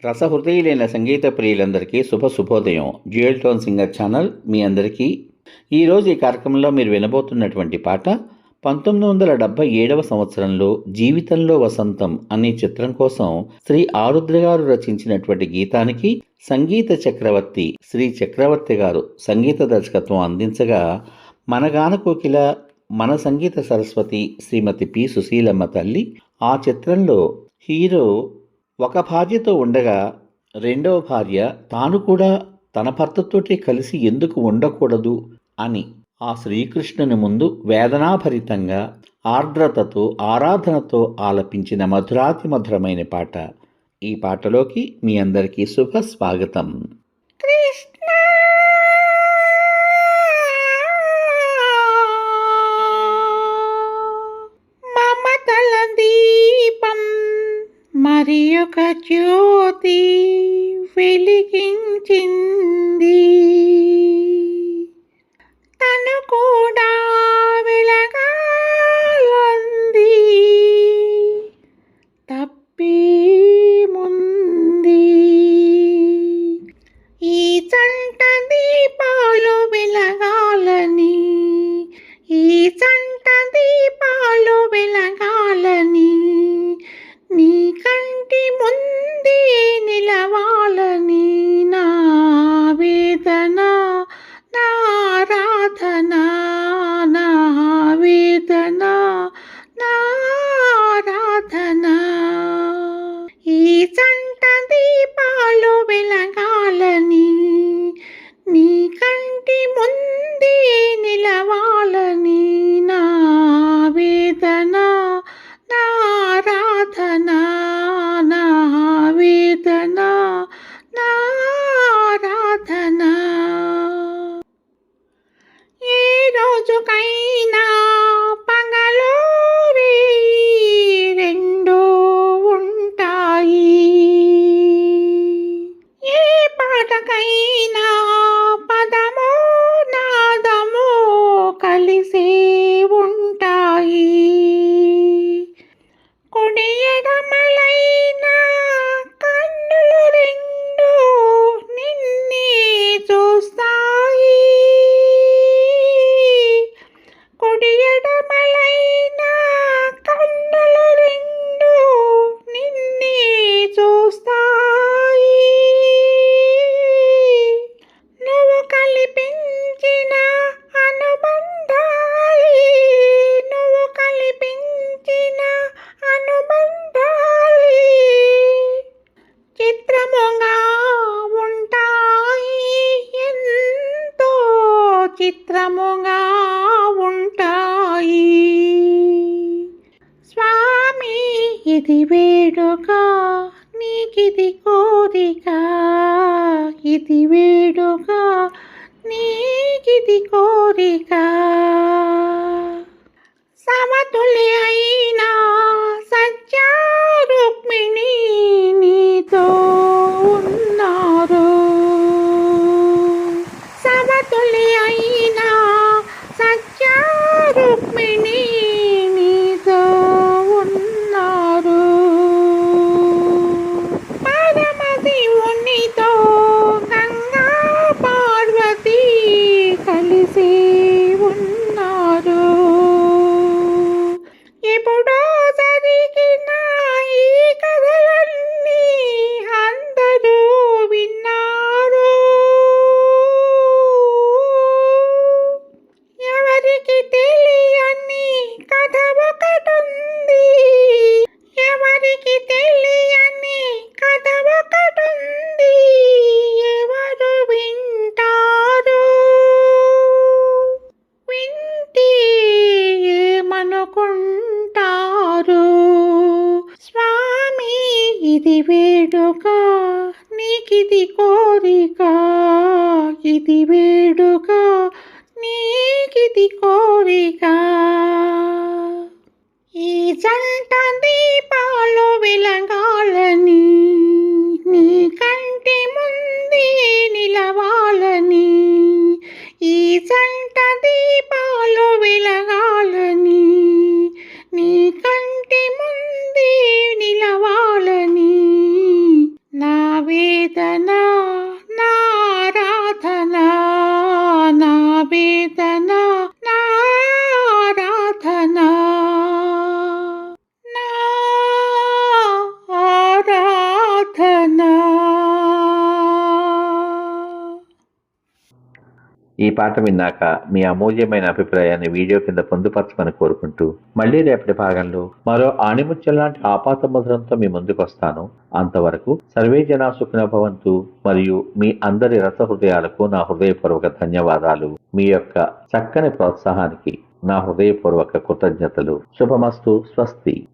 రసహృదయులైన సంగీత ప్రియులందరికీ శుభోదయం. Dual tone singer channel మీ అందరికీ. ఈరోజు ఈ కార్యక్రమంలో మీరు వినబోతున్నటువంటి పాట 1977 సంవత్సరంలో జీవితంలో వసంతం అనే చిత్రం కోసం శ్రీ ఆరుద్ర గారు రచించినటువంటి గీతానికి సంగీత చక్రవర్తి శ్రీ చక్రవర్తి గారు సంగీత దర్శకత్వం అందించగా, మన గాన కోకిల మన సంగీత సరస్వతి శ్రీమతి పి సుశీలమ్మ తల్లి ఆ చిత్రంలో హీరో ఒక భార్యతో ఉండగా రెండవ భార్య తాను కూడా తన భర్తతోటి కలిసి ఎందుకు ఉండకూడదు అని ఆ శ్రీకృష్ణుని ముందు వేదనాభరితంగా ఆర్ద్రతతో ఆరాధనతో ఆలపించిన మధురాతి మధురమైన పాట. ఈ పాటలోకి మీ అందరికీ శుభ స్వాగతం. కృష్ణ మమతల దీపం మరి ఒక జ్యోతి వెలిగించింది, తను కూడా వెలగాలంది, తప్పేముంది? ఈ జంట దీపాలు వెలగాలని, ఈ జంట దీపాలు వెలగాలని, నీ కంటి ముందే నిలవాలని, నా వేదన నా ఆరాధన, నా వేదన నా ఆరాధన. ఈ జంట దీపాలు వెలగాలని, నీ కంటి ముందే నిలవాలని, నా వేదన నా ఆరాధన, నా వేదన నా ఆరాధన. ఏ రోజుకైనా పగలోరే రెండు ఉంటాయి, ఏ పాటకైనా పదమో నాదమో కలిసే ఉంటాయి, కుడి ఎడమలైన కన్నులు రెండు నిన్నే చూస్తాయి, కుడి ఎడమలైన కన్నులు రెండు నిన్నే చూస్తాయి. నువ్వు కల్పించిన అనుబంధాలే, నువ్వు కల్పించిన అనుబంధాలే చిత్రముగా ఉంటాయి, ఎంతో చిత్రముగా ఉంటాయి. స్వామి ఇది వేడుక, నీకిది కోరిక, ఇది వేడుక, నీకిది కోరిక. సమతుల్య అయినా సత్య రుక్మిణి నీతో ఉన్నారు, సమతుల్య అయినా సత్య రుక్మిణి నీతో ఉన్నారు. పరమశివునితో గంగా పార్వతి కలిసి ఉన్నారు. ఎప్పుడో జరిగిన ఈ కథలన్నీ అందరూ విన్నారు. ఎవరికి తెలియని కథ ఒకటుంది, ఎవరికి తెలియని కథ ఒకటుంది, ఎవరు వింటారు? వింటే ఏమనుకుంటారు? స్వామి ఇది వేడుక, నీకిది కోరిక, ఇది వేడుక, నీకిది కోరిక. ఈ జంట దీపాలు వెలగాలని, నీ కంటి ముందే నిలవాలని, ఈ జంట దీపాలు వెలగాలని, నీ కంటి ముందే నిలవాలని, నా ఈ పాట విన్నాక మీ అమూల్యమైన అభిప్రాయాన్ని వీడియో కింద పొందుపరచమని కోరుకుంటూ మళ్ళీ రేపటి భాగంలో మరో ఆణిముత్యం లాంటి ఆపాత మధురంతో మీ ముందుకు వస్తాను. అంతవరకు సర్వే జనా సుఖినో భవంతు. మరియు మీ అందరి రసహృదయాలకు నా హృదయపూర్వక ధన్యవాదాలు. మీ యొక్క చక్కని ప్రోత్సాహానికి నా హృదయపూర్వక కృతజ్ఞతలు. శుభమస్తు. స్వస్తి.